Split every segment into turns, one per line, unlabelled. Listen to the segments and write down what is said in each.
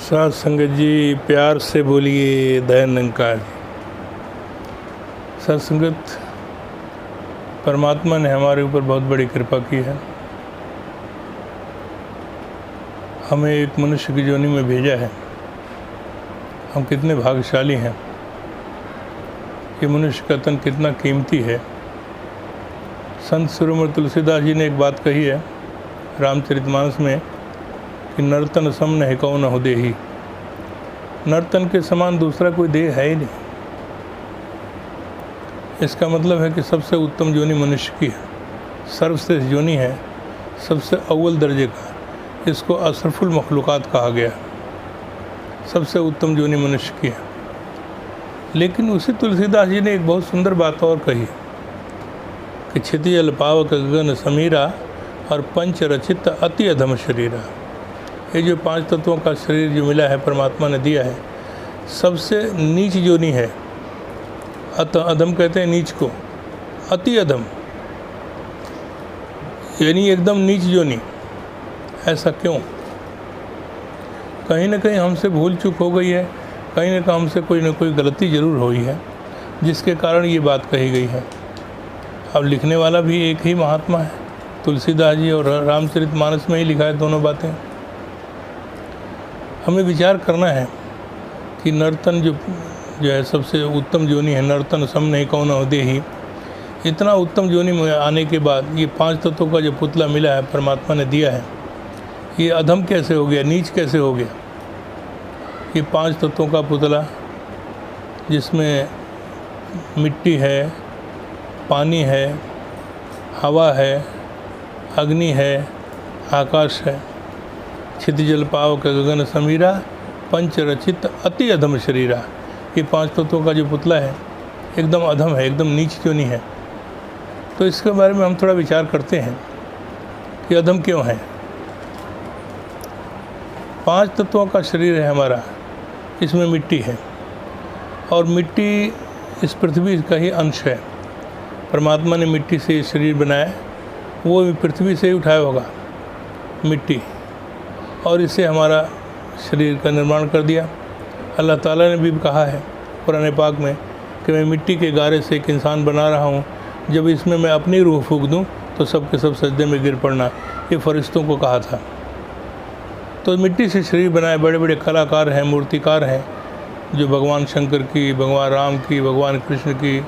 साथ संगत जी, प्यार से बोलिए दया निरंकार। साथ संगत, परमात्मा ने हमारे ऊपर बहुत बड़ी कृपा की है। हमें एक मनुष्य की योनि में भेजा है। हम कितने भाग्यशाली हैं। ये मनुष्य का तन कितना कीमती है। संत शिरोमणि तुलसीदास जी ने एक बात कही है रामचरितमानस में कि नर्तन सम न हिकौ न हो देही। नर्तन के समान दूसरा कोई देह है ही नहीं। इसका मतलब है कि सबसे उत्तम योनि मनुष्य की है, सर्वश्रेष्ठ योनि है, सबसे अव्वल दर्जे का। इसको अशरफुल मखलूक़ात कहा गया। सबसे उत्तम योनि मनुष्य की है। लेकिन उसी तुलसीदास जी ने एक बहुत सुंदर बात और कही कि क्षितिजल पावक गगन समीरा और पंच रचित अति अधम शरीरा। ये जो पांच तत्वों का शरीर जो मिला है, परमात्मा ने दिया है, सबसे नीच योनि है। अधम कहते हैं नीच को, अति अधम यानी एकदम नीच योनि। ऐसा क्यों? कहीं ना कहीं हमसे भूल चूक हो गई है, कहीं ना कहीं हमसे कोई ना कोई गलती ज़रूर हुई है, जिसके कारण ये बात कही गई है। अब लिखने वाला भी एक ही महात्मा है, तुलसीदास जी, और रामचरितमानस में ही लिखा है दोनों बातें। हमें विचार करना है कि नर्तन जो है सबसे उत्तम योनि है। नर्तन सम नहीं कौ न हो देही। इतना उत्तम योनि में आने के बाद ये पांच तत्वों का जो पुतला मिला है, परमात्मा ने दिया है, ये अधम कैसे हो गया, नीच कैसे हो गया? ये पांच तत्वों का पुतला जिसमें मिट्टी है, पानी है, हवा है, अग्नि है, आकाश है, क्षितिजल पावक गगन समीरा पंच रचित अति अधम शरीरा। ये पांच तत्वों का जो पुतला है एकदम अधम है, एकदम नीच योनि है। तो इसके बारे में हम थोड़ा विचार करते हैं कि अधम क्यों है। पांच तत्वों का शरीर है हमारा, इसमें मिट्टी है, और मिट्टी इस पृथ्वी का ही अंश है। परमात्मा ने मिट्टी से शरीर बनाया, वो पृथ्वी से ही उठाया होगा मिट्टी, और इससे हमारा शरीर का निर्माण कर दिया। अल्लाह ताला ने भी कहा है कुरान पाक में कि मैं मिट्टी के गारे से एक इंसान बना रहा हूँ, जब इसमें मैं अपनी रूह फूंक दूँ तो सब के सब सजदे में गिर पड़ना। ये फरिश्तों को कहा था। तो मिट्टी से शरीर बनाए बड़े बड़े कलाकार हैं, मूर्तिकार हैं, जो भगवान शंकर की, भगवान राम की, भगवान कृष्ण की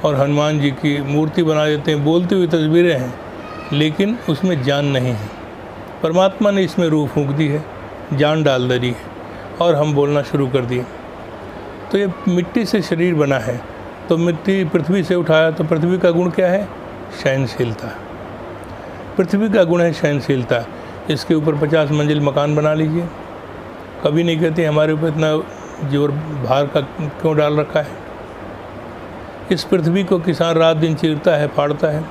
और हनुमान जी की मूर्ति बना देते हैं। बोलती हुई तस्वीरें हैं, लेकिन उसमें जान नहीं है। परमात्मा ने इसमें रूह फूंक दी है, जान डाल दी है, और हम बोलना शुरू कर दिए। तो ये मिट्टी से शरीर बना है, तो मिट्टी पृथ्वी से उठाया, तो पृथ्वी का गुण क्या है? सहनशीलता। पृथ्वी का गुण है सहनशीलता। इसके ऊपर 50 मंजिल मकान बना लीजिए, कभी नहीं कहते हमारे ऊपर इतना जोर भार का क्यों डाल रखा है। इस पृथ्वी को किसान रात दिन चीरता है, फाड़ता है,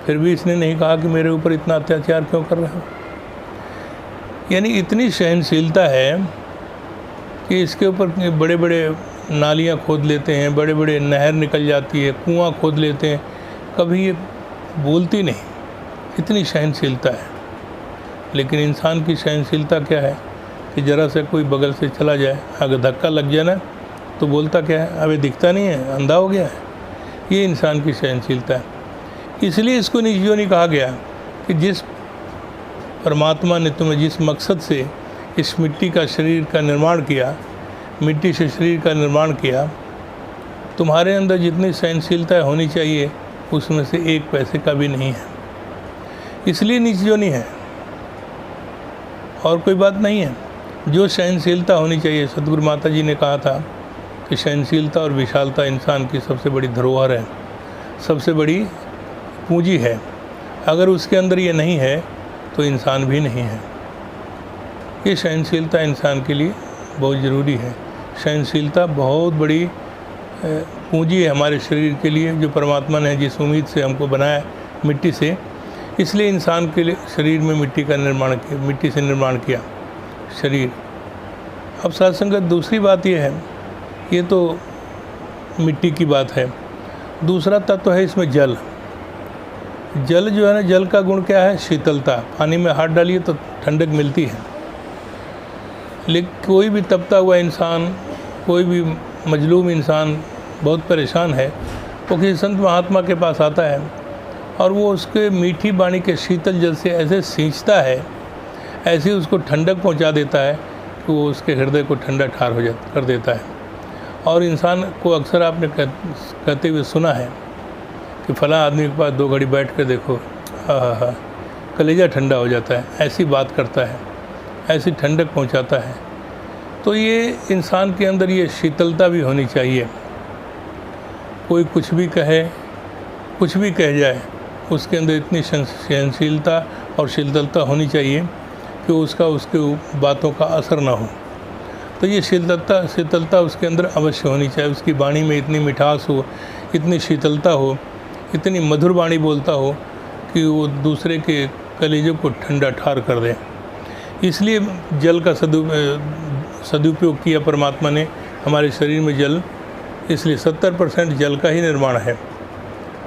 फिर भी इसने नहीं कहा कि मेरे ऊपर इतना अत्याचार क्यों कर रहे हो। यानी इतनी सहनशीलता है कि इसके ऊपर बड़े बड़े नालियाँ खोद लेते हैं, बड़े बड़े नहर निकल जाती है, कुआं खोद लेते हैं, कभी ये बोलती नहीं। इतनी सहनशीलता है। लेकिन इंसान की सहनशीलता क्या है कि ज़रा से कोई बगल से चला जाए, अगर धक्का लग जाए ना, तो बोलता क्या है, अबे दिखता नहीं है, अंधा हो गया है। ये इंसान की सहनशीलता है। इसलिए इसको नीच योनि कहा गया कि जिस परमात्मा ने तुम्हें जिस मकसद से इस मिट्टी का शरीर का निर्माण किया, मिट्टी से शरीर का निर्माण किया, तुम्हारे अंदर जितनी सहनशीलता होनी चाहिए उसमें से एक पैसे का भी नहीं है। इसलिए नीच योनि है, और कोई बात नहीं है। जो सहनशीलता होनी चाहिए, सदगुरु माता जी ने कहा था कि सहनशीलता और विशालता इंसान की सबसे बड़ी धरोहर है, सबसे बड़ी पूंजी है। अगर उसके अंदर ये नहीं है तो इंसान भी नहीं है। ये सहनशीलता इंसान के लिए बहुत ज़रूरी है। सहनशीलता बहुत बड़ी पूंजी है हमारे शरीर के लिए, जो परमात्मा ने जिस उम्मीद से हमको बनाया मिट्टी से, इसलिए इंसान के लिए शरीर में मिट्टी का निर्माण किया, मिट्टी से निर्माण किया शरीर। अब साथ संगत दूसरी बात यह है, ये तो मिट्टी की बात है। दूसरा तत्व है इसमें जल। जल जो है ना, जल का गुण क्या है? शीतलता। पानी में हाथ डालिए तो ठंडक मिलती है। लेकिन कोई भी तपता हुआ इंसान, कोई भी मजलूम इंसान बहुत परेशान है, वो किसी संत महात्मा के पास आता है और वो उसके मीठी वाणी के शीतल जल से ऐसे सींचता है, ऐसे उसको ठंडक पहुंचा देता है कि वो उसके हृदय को ठंडा ठार कर देता है। और इंसान को अक्सर आपने कहते हुए सुना है कि फ़लाँ आदमी के पास 2 घड़ी बैठ कर देखो, हाँ, कलेजा ठंडा हो जाता है। ऐसी बात करता है, ऐसी ठंडक पहुंचाता है। तो ये इंसान के अंदर ये शीतलता भी होनी चाहिए। कोई कुछ भी कहे, कुछ भी कह जाए, उसके अंदर इतनी सहनशीलता और शीतलता होनी चाहिए कि उसका उसके बातों का असर ना हो। तो ये शीतलता उसके अंदर अवश्य होनी चाहिए। उसकी वाणी में इतनी मिठास हो, इतनी शीतलता हो, इतनी मधुर वाणी बोलता हो कि वो दूसरे के कलेजों को ठंडा ठार कर दे। इसलिए जल का सदुपयोग किया परमात्मा ने। हमारे शरीर में जल, इसलिए 70% जल का ही निर्माण है,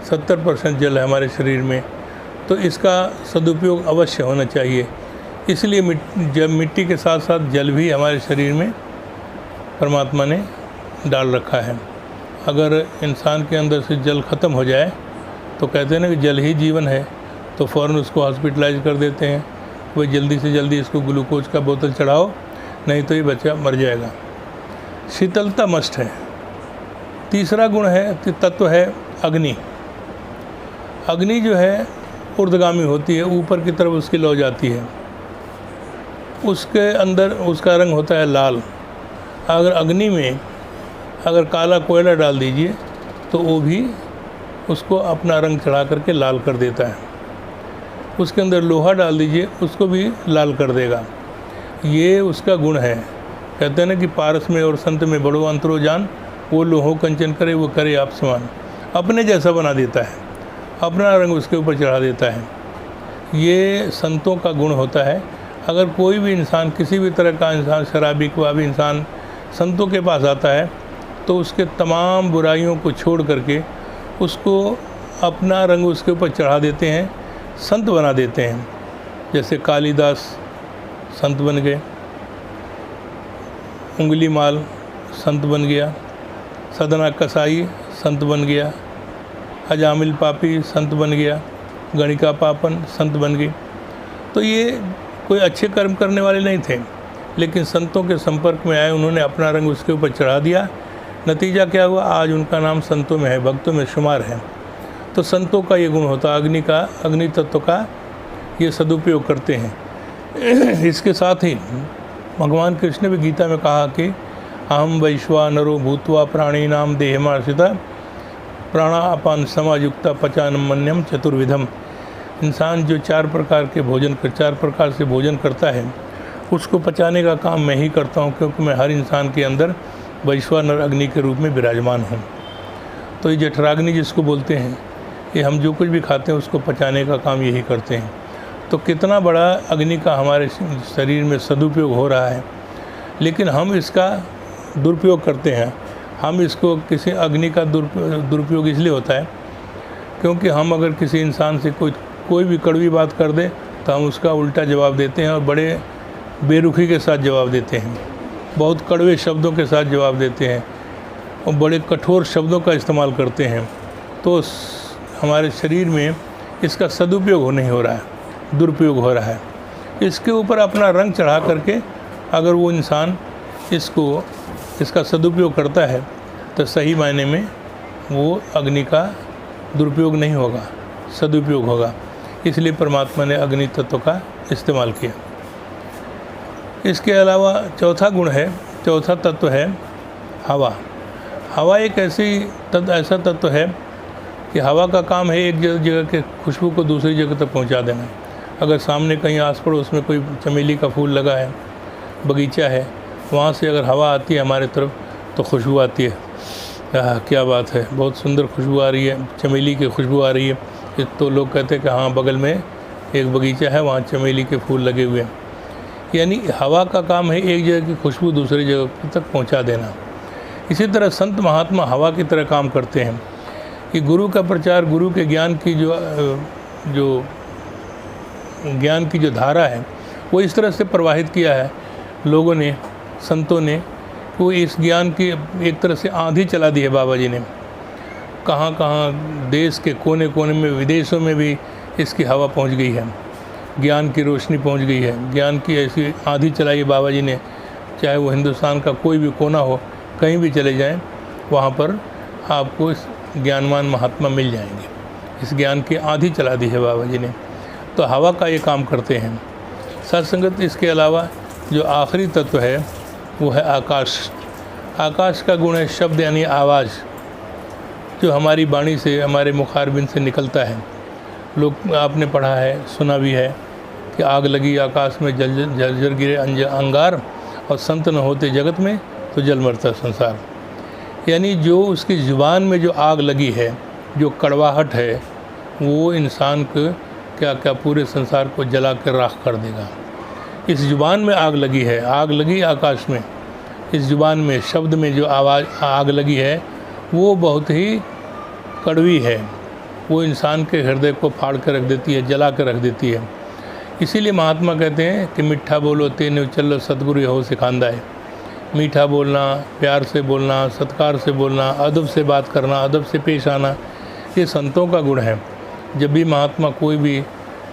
70% जल है हमारे शरीर में। तो इसका सदुपयोग अवश्य होना चाहिए। इसलिए जब मिट्टी के साथ साथ जल भी हमारे शरीर में परमात्मा ने डाल रखा है। अगर इंसान के अंदर से जल ख़त्म हो जाए तो कहते हैं ना कि जल ही जीवन है, तो फ़ौरन उसको हॉस्पिटलाइज कर देते हैं। वह जल्दी से जल्दी इसको ग्लूकोज का बोतल चढ़ाओ, नहीं तो ये बच्चा मर जाएगा। शीतलता मस्ट है। तीसरा गुण है, तत्व है अग्नि। अग्नि जो है ऊर्ध्वगामी होती है, ऊपर की तरफ उसकी लौ जाती है। उसके अंदर उसका रंग होता है लाल। अगर अग्नि में अगर काला कोयला डाल दीजिए तो वो भी उसको अपना रंग चढ़ा करके लाल कर देता है। उसके अंदर लोहा डाल दीजिए, उसको भी लाल कर देगा। ये उसका गुण है। कहते हैं ना कि पारस में और संत में बड़ो अंतरो जान, वो लोहो कंचन करे वो करे आप समान। अपने जैसा बना देता है, अपना रंग उसके ऊपर चढ़ा देता है। ये संतों का गुण होता है। अगर कोई भी इंसान, किसी भी तरह का इंसान, शराबी कबाबी इंसान संतों के पास आता है तो उसके तमाम बुराइयों को छोड़ करके उसको अपना रंग उसके ऊपर चढ़ा देते हैं, संत बना देते हैं। जैसे कालिदास संत बन गए, उंगली माल संत बन गया, सदना कसाई संत बन गया, अजामिल पापी संत बन गया, गणिका पापन संत बन गई। तो ये कोई अच्छे कर्म करने वाले नहीं थे, लेकिन संतों के संपर्क में आए, उन्होंने अपना रंग उसके ऊपर चढ़ा दिया। नतीजा क्या हुआ? आज उनका नाम संतों में है, भक्तों में शुमार है। तो संतों का ये गुण होता है, अग्नि तत्व का ये सदुपयोग करते हैं। इसके साथ ही भगवान कृष्ण ने भी गीता में कहा कि अहम वैश्वानरो भूत्वा प्राणीनाम देहमाश्रिता प्राणापान समायुक्ता पचानम मन्यम चतुर्विधम। इंसान जो 4 प्रकार से भोजन करता है, उसको पचाने का काम मैं ही करता हूँ, क्योंकि मैं हर इंसान के अंदर वैश्वानर अग्नि के रूप में विराजमान हूँ। तो ये जठराग्नि जिसको बोलते हैं, ये हम जो कुछ भी खाते हैं उसको पचाने का काम यही करते हैं। तो कितना बड़ा अग्नि का हमारे शरीर में सदुपयोग हो रहा है, लेकिन हम इसका दुरुपयोग करते हैं। हम इसको, किसी अग्नि का दुरुपयोग इसलिए होता है क्योंकि हम अगर किसी इंसान से कोई भी कड़वी बात कर दे तो हम उसका उल्टा जवाब देते हैं और बड़े बेरुखी के साथ जवाब देते हैं, बहुत कड़वे शब्दों के साथ जवाब देते हैं और बड़े कठोर शब्दों का इस्तेमाल करते हैं। तो हमारे शरीर में इसका सदुपयोग नहीं हो रहा है, दुरुपयोग हो रहा है। इसके ऊपर अपना रंग चढ़ा करके अगर वो इंसान इसका सदुपयोग करता है तो सही मायने में वो अग्नि का दुरुपयोग नहीं होगा, सदुपयोग होगा। इसलिए परमात्मा ने अग्नि तत्व का इस्तेमाल किया। इसके अलावा चौथा तत्व है हवा। हवा एक ऐसा तत्व है कि हवा का काम है एक जगह के खुशबू को दूसरी जगह तक पहुंचा देना। अगर सामने कहीं आस पड़ोस में कोई चमेली का फूल लगा है, बगीचा है, वहाँ से अगर हवा आती है हमारे तरफ तो खुशबू आती है। क्या बात है, बहुत सुंदर खुशबू आ रही है, चमेली की खुशबू आ रही है। तो लोग कहते हैं कि हाँ, बगल में एक बगीचा है, वहाँ चमेली के फूल लगे हुए हैं। यानी हवा का काम है एक जगह की खुशबू दूसरी जगह तक पहुँचा देना। इसी तरह संत महात्मा हवा की तरह काम करते हैं कि गुरु का प्रचार, गुरु के ज्ञान की जो धारा है वो इस तरह से प्रवाहित किया है लोगों ने संतों ने, वो इस ज्ञान की एक तरह से आंधी चला दी है बाबा जी ने। कहाँ कहाँ देश के कोने कोने में, विदेशों में भी इसकी हवा पहुंच गई है, ज्ञान की रोशनी पहुंच गई है। ज्ञान की ऐसी आंधी चलाई है बाबा जी ने, चाहे वो हिंदुस्तान का कोई भी कोना हो, कहीं भी चले जाएं, वहाँ पर आपको इस ज्ञानवान महात्मा मिल जाएंगे। इस ज्ञान की आंधी चला दी है बाबा जी ने, तो हवा का ये काम करते हैं। साथ संगत इसके अलावा जो आखिरी तत्व है वो है आकाश। आकाश का गुण है शब्द यानी आवाज़, जो हमारी वाणी से, हमारे मुखारबिंद से निकलता है। लोग आपने पढ़ा है, सुना भी है कि आग लगी आकाश में, जर्जर गिरे अंगार, और संत न होते जगत में तो जल मरता संसार। यानी जो उसकी ज़ुबान में जो आग लगी है, जो कड़वाहट है, वो इंसान को क्या क्या पूरे संसार को जला कर राख कर देगा। इस ज़ुबान में आग लगी है, आग लगी आकाश में, इस ज़ुबान में, शब्द में जो आग लगी है वो बहुत ही कड़वी है, वो इंसान के हृदय को फाड़ कर रख देती है, जला कर रख देती है। इसीलिए महात्मा कहते हैं कि मिठा बोलो तेने चलो सतगुरु हो सिखांदा है। मीठा बोलना, प्यार से बोलना, सत्कार से बोलना, अदब से बात करना, अदब से पेश आना, ये संतों का गुण है। जब भी महात्मा कोई भी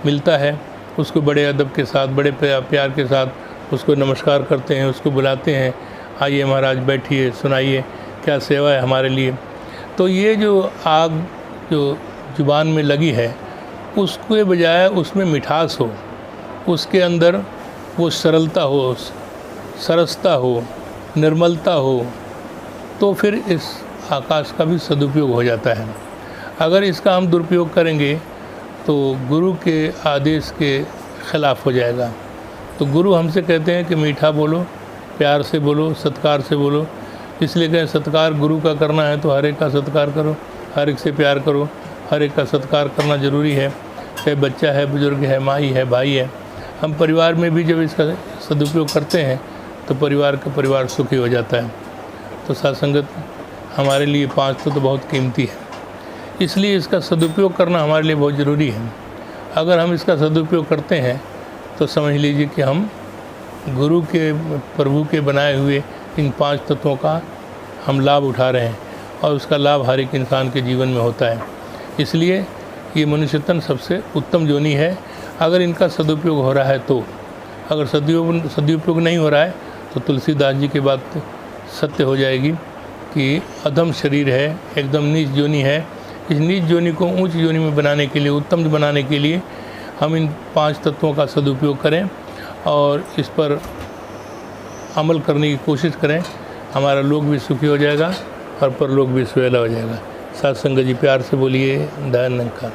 मिलता है, उसको बड़े अदब के साथ, बड़े प्यार के साथ उसको नमस्कार करते हैं, उसको बुलाते हैं, आइए महाराज बैठिए, सुनाइए, क्या सेवा है हमारे लिए। तो ये जो आग जो ज़ुबान में लगी है, उसके बजाय उसमें मिठास हो, उसके अंदर वो सरलता हो, सरसता हो, निर्मलता हो, तो फिर इस आकाश का भी सदुपयोग हो जाता है। अगर इसका हम दुरुपयोग करेंगे तो गुरु के आदेश के ख़िलाफ़ हो जाएगा। तो गुरु हमसे कहते हैं कि मीठा बोलो, प्यार से बोलो, सत्कार से बोलो। इसलिए कहें सत्कार गुरु का करना है तो हर एक का सत्कार करो, हर एक से प्यार करो, हर एक का सत्कार करना ज़रूरी है, चाहे बच्चा है, बुज़ुर्ग है, माई है, भाई है। हम परिवार में भी जब इसका सदुपयोग करते हैं तो परिवार का परिवार सुखी हो जाता है। तो साथ संगत हमारे लिए 5 तो बहुत कीमती है, इसलिए इसका सदुपयोग करना हमारे लिए बहुत ज़रूरी है। अगर हम इसका सदुपयोग करते हैं तो समझ लीजिए कि हम गुरु के, प्रभु के बनाए हुए इन 5 तत्वों का हम लाभ उठा रहे हैं, और उसका लाभ हर एक इंसान के जीवन में होता है। इसलिए ये मनुष्य तन सबसे उत्तम जोनी है, अगर इनका सदुपयोग हो रहा है तो। अगर सदुपयोग नहीं हो रहा है तो तुलसीदास जी की बात सत्य हो जाएगी कि अधम शरीर है, एकदम नीच जोनी है। इस नीच जोनी को ऊंच जोनी में बनाने के लिए, उत्तम बनाने के लिए हम इन 5 तत्वों का सदुपयोग करें और इस पर अमल करने की कोशिश करें। हमारा लोक भी सुखी हो जाएगा और परलोक भी सुहेला हो जाएगा। साथ संगत जी प्यार से बोलिए, दयानंद का।